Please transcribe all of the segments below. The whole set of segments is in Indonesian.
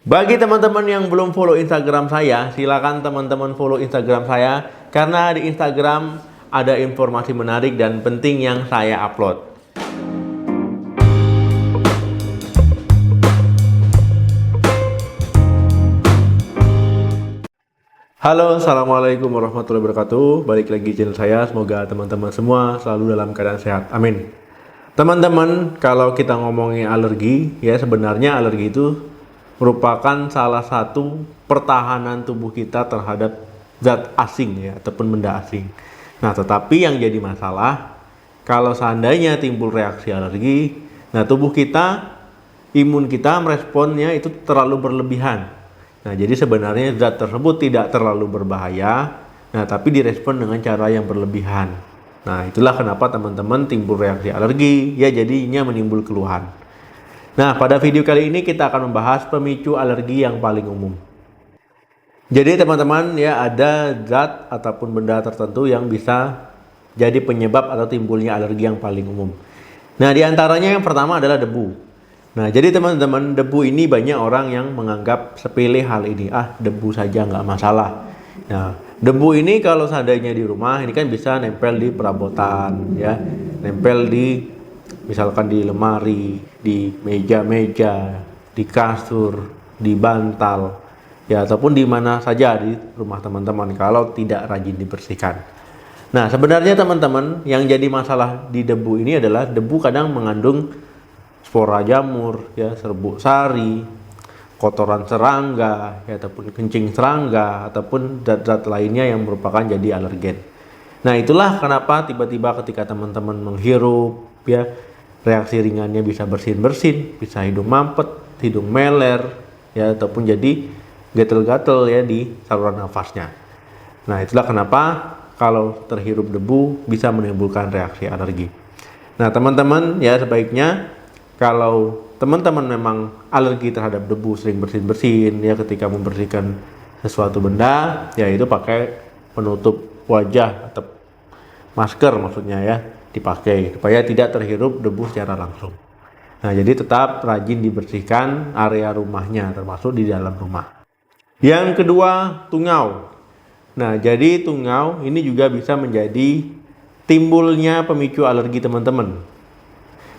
Bagi teman-teman yang belum follow Instagram saya, silakan teman-teman follow Instagram saya karena di Instagram ada informasi menarik dan penting yang saya upload. Halo, assalamualaikum warahmatullahi wabarakatuh. Balik lagi channel saya. Semoga teman-teman semua selalu dalam keadaan sehat. Amin. Teman-teman, kalau kita ngomongin alergi, ya sebenarnya alergi itu merupakan salah satu pertahanan tubuh kita terhadap zat asing ya ataupun benda asing. Nah, tetapi yang jadi masalah kalau seandainya timbul reaksi alergi, nah tubuh kita, imun kita meresponnya itu terlalu berlebihan. Nah, jadi sebenarnya zat tersebut tidak terlalu berbahaya, nah tapi direspon dengan cara yang berlebihan. Nah, itulah kenapa teman-teman timbul reaksi alergi, ya jadinya menimbul keluhan. Nah, pada video kali ini kita akan membahas pemicu alergi yang paling umum. Jadi teman-teman ya ada zat ataupun benda tertentu yang bisa jadi penyebab atau timbulnya alergi yang paling umum. Nah, diantaranya yang pertama adalah debu. Nah, jadi teman-teman, debu ini banyak orang yang menganggap sepele hal ini. Ah, debu saja nggak masalah. Nah, debu ini kalau seandainya di rumah, ini kan bisa nempel di perabotan, ya, nempel di misalkan di lemari, di meja-meja, di kasur, di bantal, ya, ataupun di mana saja di rumah teman-teman kalau tidak rajin dibersihkan. Nah, sebenarnya teman-teman, yang jadi masalah di debu ini adalah debu kadang mengandung spora jamur, ya, serbuk sari, kotoran serangga, ya, ataupun kencing serangga, ataupun zat-zat lainnya yang merupakan jadi alergen. Nah, itulah kenapa tiba-tiba ketika teman-teman menghirup, ya, reaksi ringannya bisa bersin-bersin, bisa hidung mampet, hidung meler, ya, ataupun jadi gatel-gatel ya di saluran nafasnya. Nah, itulah kenapa kalau terhirup debu bisa menimbulkan reaksi alergi. Nah, teman-teman ya sebaiknya kalau teman-teman memang alergi terhadap debu, sering bersin-bersin ya ketika membersihkan sesuatu benda, ya itu pakai penutup wajah atau masker maksudnya ya, dipakai supaya tidak terhirup debu secara langsung. Nah, jadi tetap rajin dibersihkan area rumahnya termasuk di dalam rumah. Yang kedua, tungau. Nah, jadi tungau ini juga bisa menjadi timbulnya pemicu alergi teman-teman.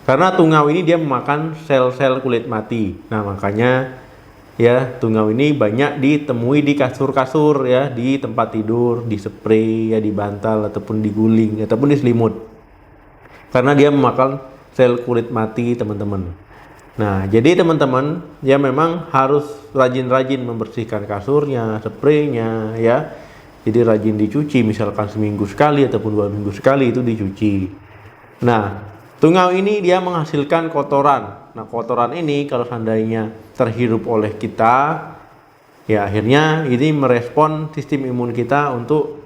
Karena tungau ini dia memakan sel-sel kulit mati. Nah, makanya ya tungau ini banyak ditemui di kasur-kasur ya, di tempat tidur, di spray ya, di bantal ataupun diguling ataupun di selimut. Karena dia memakan sel kulit mati teman-teman. Nah, jadi teman-teman ya memang harus rajin-rajin membersihkan kasurnya, spraynya ya. Jadi rajin dicuci, misalkan seminggu sekali ataupun 2 minggu sekali itu dicuci. Nah, tungau ini dia menghasilkan kotoran. Nah, kotoran ini kalau seandainya terhirup oleh kita, ya akhirnya ini merespon sistem imun kita untuk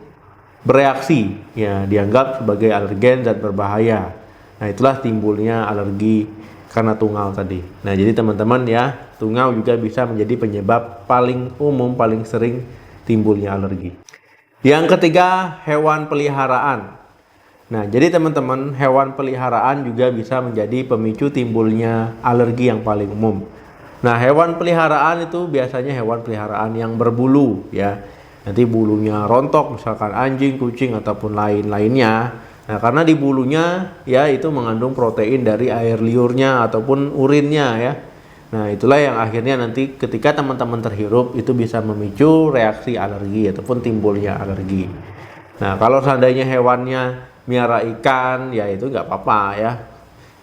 bereaksi. Ya, dianggap sebagai alergen dan berbahaya. Nah, itulah timbulnya alergi karena tungau tadi. Nah, jadi teman-teman ya, tungau juga bisa menjadi penyebab paling umum, paling sering timbulnya alergi. Yang ketiga, hewan peliharaan. Nah, jadi teman-teman, hewan peliharaan juga bisa menjadi pemicu timbulnya alergi yang paling umum. Nah, hewan peliharaan itu biasanya hewan peliharaan yang berbulu ya. Nanti bulunya rontok, misalkan anjing, kucing ataupun lain-lainnya. Nah, karena di bulunya ya itu mengandung protein dari air liurnya ataupun urinnya ya. Nah, itulah yang akhirnya nanti ketika teman-teman terhirup itu bisa memicu reaksi alergi ataupun timbulnya alergi. Nah, kalau seandainya hewannya miara ikan, ya itu nggak apa-apa ya.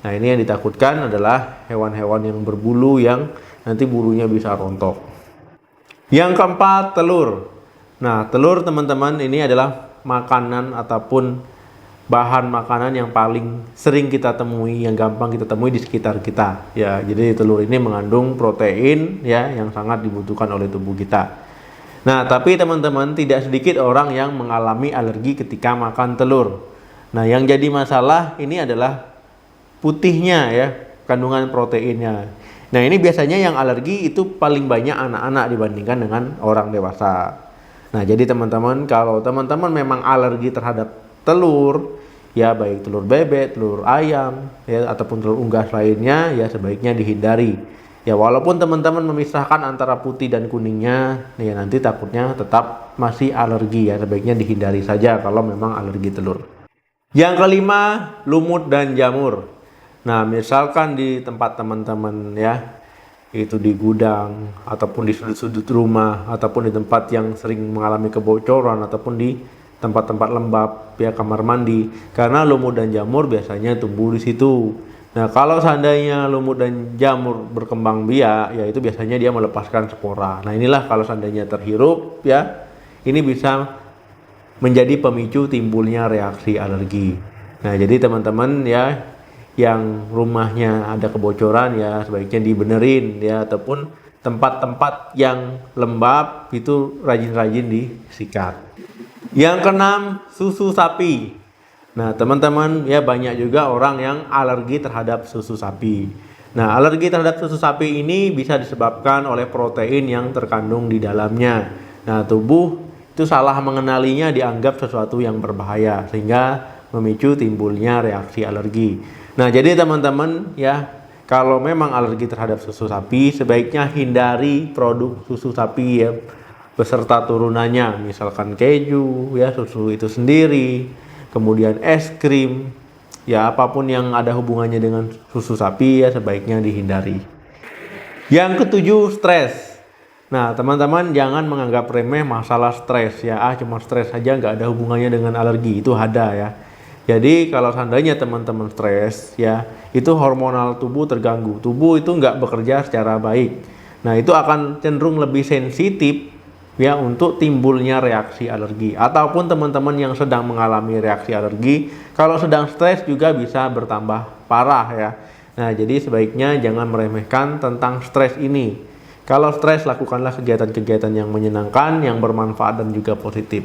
Nah, ini yang ditakutkan adalah hewan-hewan yang berbulu yang nanti bulunya bisa rontok. Yang keempat, telur. Nah, telur teman-teman ini adalah makanan ataupun bahan makanan yang paling sering kita temui, yang gampang kita temui di sekitar kita. Ya, jadi telur ini mengandung protein ya yang sangat dibutuhkan oleh tubuh kita. Nah, tapi teman-teman tidak sedikit orang yang mengalami alergi ketika makan telur. Nah, yang jadi masalah ini adalah putihnya ya, kandungan proteinnya. Nah, ini biasanya yang alergi itu paling banyak anak-anak dibandingkan dengan orang dewasa. Nah, jadi teman-teman kalau teman-teman memang alergi terhadap telur, ya baik telur bebek, telur ayam, ya ataupun telur unggas lainnya, ya sebaiknya dihindari. Ya walaupun teman-teman memisahkan antara putih dan kuningnya, ya nanti takutnya tetap masih alergi ya, sebaiknya dihindari saja kalau memang alergi telur. Yang kelima, lumut dan jamur. Nah, misalkan di tempat teman-teman ya, itu di gudang ataupun di sudut-sudut rumah ataupun di tempat yang sering mengalami kebocoran ataupun di tempat-tempat lembab ya, kamar mandi, karena lumut dan jamur biasanya tumbuh di situ. Nah, kalau seandainya lumut dan jamur berkembang biak, ya itu biasanya dia melepaskan spora. Nah, inilah kalau seandainya terhirup ya, ini bisa menjadi pemicu timbulnya reaksi alergi. Nah, jadi teman-teman ya yang rumahnya ada kebocoran ya sebaiknya dibenerin ya, ataupun tempat-tempat yang lembab itu rajin-rajin disikat. Yang keenam, susu sapi. Nah, teman-teman ya banyak juga orang yang alergi terhadap susu sapi. Nah, alergi terhadap susu sapi ini bisa disebabkan oleh protein yang terkandung di dalamnya. Nah, tubuh itu salah mengenalinya, dianggap sesuatu yang berbahaya sehingga memicu timbulnya reaksi alergi. Nah, jadi teman-teman ya, kalau memang alergi terhadap susu sapi, sebaiknya hindari produk susu sapi ya beserta turunannya, misalkan keju ya, susu itu sendiri, kemudian es krim, ya apapun yang ada hubungannya dengan susu sapi ya sebaiknya dihindari. Yang ketujuh, stres. Nah, teman-teman jangan menganggap remeh masalah stres ya, cuma stres saja nggak ada hubungannya dengan alergi, itu ada ya. Jadi kalau seandainya teman-teman stres ya, itu hormonal tubuh terganggu, tubuh itu nggak bekerja secara baik. Nah, itu akan cenderung lebih sensitif ya untuk timbulnya reaksi alergi. Ataupun teman-teman yang sedang mengalami reaksi alergi, kalau sedang stres juga bisa bertambah parah ya. Nah, jadi sebaiknya jangan meremehkan tentang stres ini. Kalau stres, lakukanlah kegiatan-kegiatan yang menyenangkan, yang bermanfaat dan juga positif.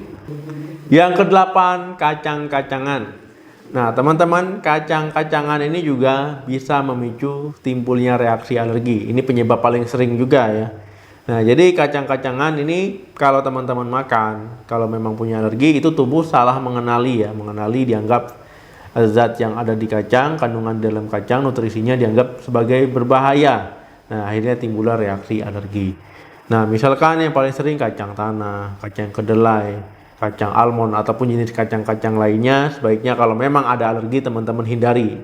Yang kedelapan, kacang-kacangan. Nah, teman-teman, kacang-kacangan ini juga bisa memicu timbulnya reaksi alergi. Ini penyebab paling sering juga ya. Nah, jadi kacang-kacangan ini kalau teman-teman makan, kalau memang punya alergi, itu tubuh salah mengenali ya. Mengenali dianggap zat yang ada di kacang, kandungan dalam kacang, nutrisinya dianggap sebagai berbahaya. Nah, akhirnya timbullah reaksi alergi. Nah, misalkan yang paling sering kacang tanah, kacang kedelai, kacang almond, ataupun jenis kacang-kacang lainnya, sebaiknya kalau memang ada alergi teman-teman hindari.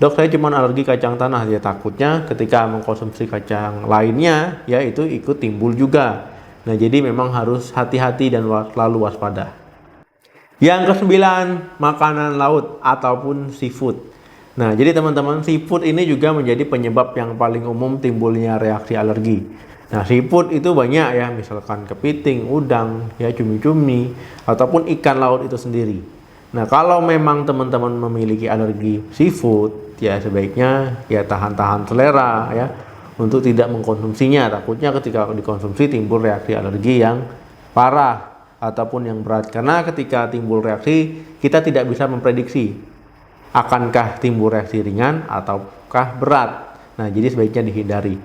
Dok, saya cuma alergi kacang tanah, ya takutnya ketika mengkonsumsi kacang lainnya ya itu ikut timbul juga. Nah, jadi memang harus hati-hati dan selalu waspada. Yang kesembilan, makanan laut ataupun seafood. Nah, jadi teman-teman, seafood ini juga menjadi penyebab yang paling umum timbulnya reaksi alergi. Nah, seafood itu banyak ya, misalkan kepiting, udang, ya cumi-cumi, ataupun ikan laut itu sendiri. Nah, kalau memang teman-teman memiliki alergi seafood, ya sebaiknya ya tahan-tahan selera ya untuk tidak mengkonsumsinya. Takutnya ketika dikonsumsi timbul reaksi alergi yang parah ataupun yang berat. Karena ketika timbul reaksi, kita tidak bisa memprediksi akankah timbul reaksi ringan ataukah berat. Nah, jadi sebaiknya dihindari.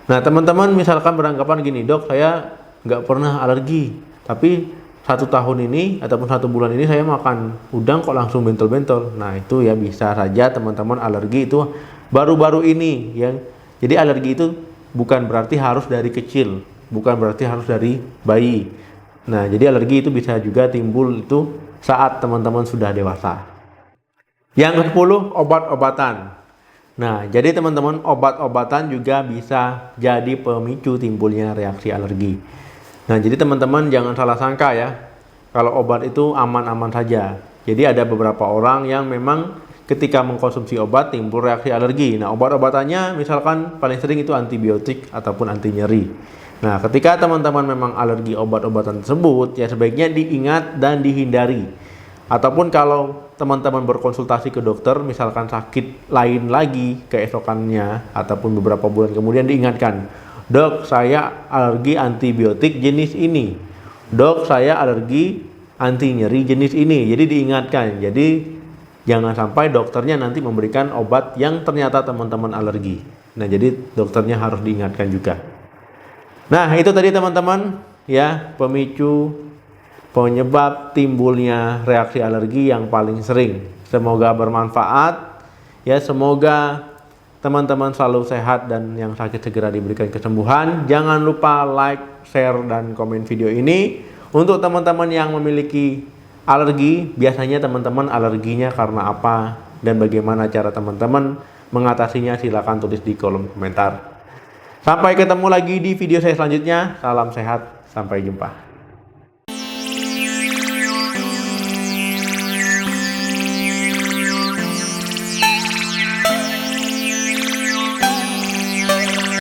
Nah, teman-teman misalkan beranggapan gini, dok saya nggak pernah alergi, tapi 1 tahun ini ataupun 1 bulan ini saya makan udang kok langsung bentol-bentol. Nah, itu ya bisa saja teman-teman alergi itu baru-baru ini ya. Jadi alergi itu bukan berarti harus dari kecil, bukan berarti harus dari bayi. Nah, jadi alergi itu bisa juga timbul itu saat teman-teman sudah dewasa. Yang ke-10, obat-obatan. Nah, jadi teman-teman, obat-obatan juga bisa jadi pemicu timbulnya reaksi alergi. Nah, jadi teman-teman jangan salah sangka ya, kalau obat itu aman-aman saja. Jadi ada beberapa orang yang memang ketika mengkonsumsi obat timbul reaksi alergi. Nah, obat-obatannya misalkan paling sering itu antibiotik ataupun anti nyeri. Nah, ketika teman-teman memang alergi obat-obatan tersebut, ya sebaiknya diingat dan dihindari. Ataupun kalau teman-teman berkonsultasi ke dokter, misalkan sakit lain lagi keesokannya ataupun beberapa bulan kemudian, diingatkan, dok saya alergi antibiotik jenis ini, dok saya alergi anti nyeri jenis ini. Jadi diingatkan, jadi jangan sampai dokternya nanti memberikan obat yang ternyata teman-teman alergi. Nah, jadi dokternya harus diingatkan juga. Nah, itu tadi teman-teman ya pemicu penyebab timbulnya reaksi alergi yang paling sering. Semoga bermanfaat ya, semoga teman-teman selalu sehat dan yang sakit segera diberikan kesembuhan. Jangan lupa like, share, dan komen video ini. Untuk teman-teman yang memiliki alergi, biasanya teman-teman alerginya karena apa dan bagaimana cara teman-teman mengatasinya, silahkan tulis di kolom komentar. Sampai ketemu lagi di video saya selanjutnya. Salam sehat, sampai jumpa.